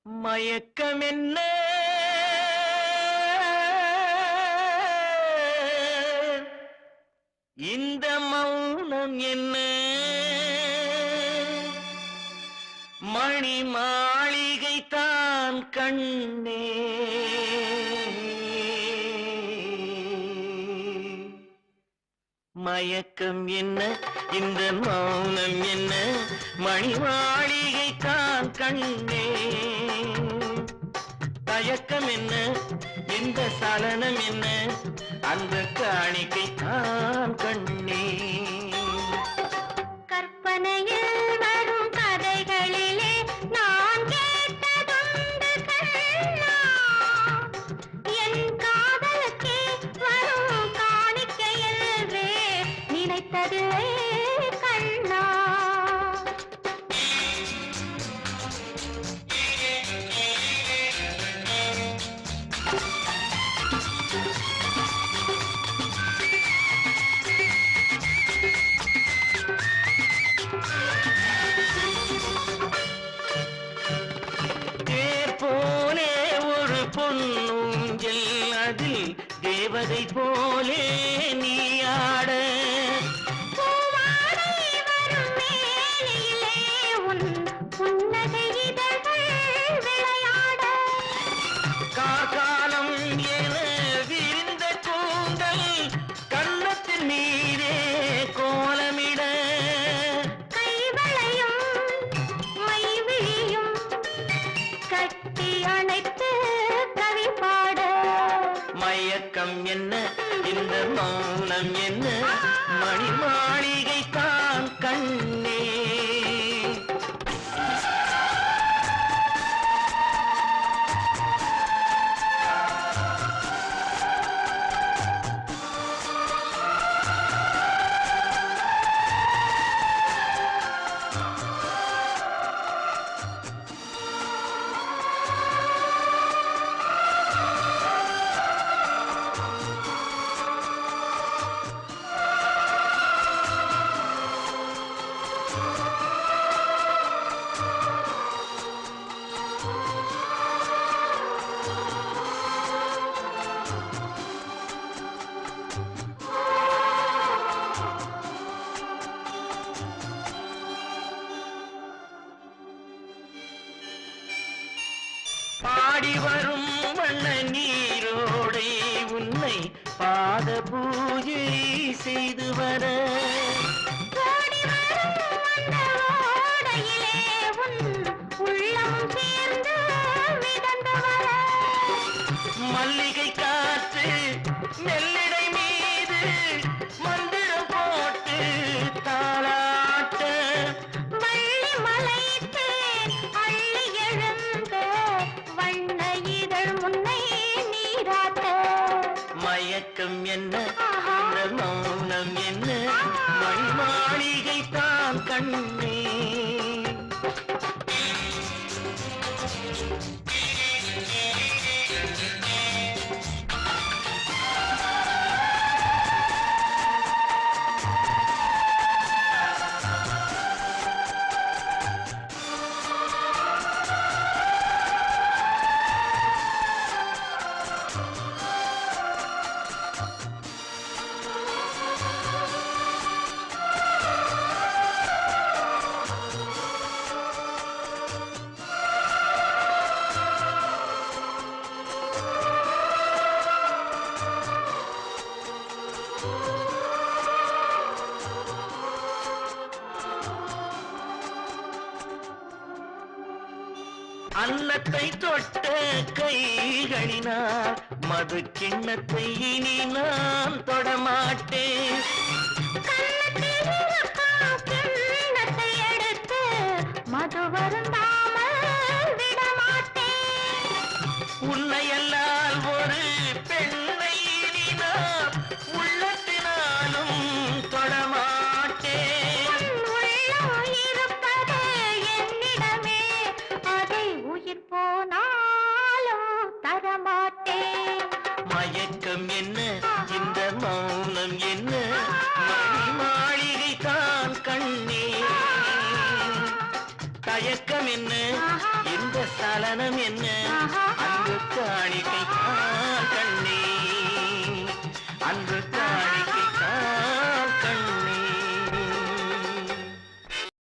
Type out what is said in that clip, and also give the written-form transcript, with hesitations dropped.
மயக்கம் என்ன இந்த மௌனம் என்ன மணி மாளிகை தான் கண்ணே மயக்கம் என்ன இந்த மௌனம் என்ன மணி மாளிகை தான் கண்ணே தயக்கம் என்ன இந்த சலனம் என்ன அந்த காணிக்கை தான் கண்ணே கற்பனையில் வரும் கதைகளிலே நான் கேட்டதுண்டு கண்ணா என் காதலுக்கே வரும் காணிக்கையல்வே நினைத்ததில்லை கண்ணா பொன்னூஞ்சல் அதில் தேவதை போலே நீயாட காலம் என விரிந்த கூந்தல் கன்னத்தின் மீதே கோலமிட கைவளையும் மைவிழியும் கட்டி அணைத்து மயக்கம் என்ன இந்த மௌனம் என்ன மணி மாளிகை தான் கண்ணே பாடி வரும் வண்ண நீரோடை உன்னை பாத பூஜை செய்து வர மல்லிகை காற்று நெல்லிடை மீது மந்திரம் போட்டு தாளாட்ட வள்ளி மலைத்து அள்ளி எழுந்த வண்ண இதழ் முன்னை நீராட்ட மயக்கம் என்ன இந்த மௌனம் என்ன மணி மாளிகை தான் கண்ணே அன்னத்தை தொட்ட கைகளினால் மது கிண்ணத்தை இனி நான் தொடமாட்டேன் கிண்ணத்தை எடுத்து மது வருந்தாமல் விடமாட்டேன் உன்னையல்லால் ஒரு பெண்ணை இனி நான் உள்ளத்தினாலும் தொடமாட்டேன் இருப்பது என்னிடமே அதை உயிர் போனாலும் தரமாட்டேன் மயக்கம் என்ன இந்த மௌனம் என்ன மணிமா தயக்கம் என்ன ஆஹா. இந்த சலனம் என்ன ஆஹா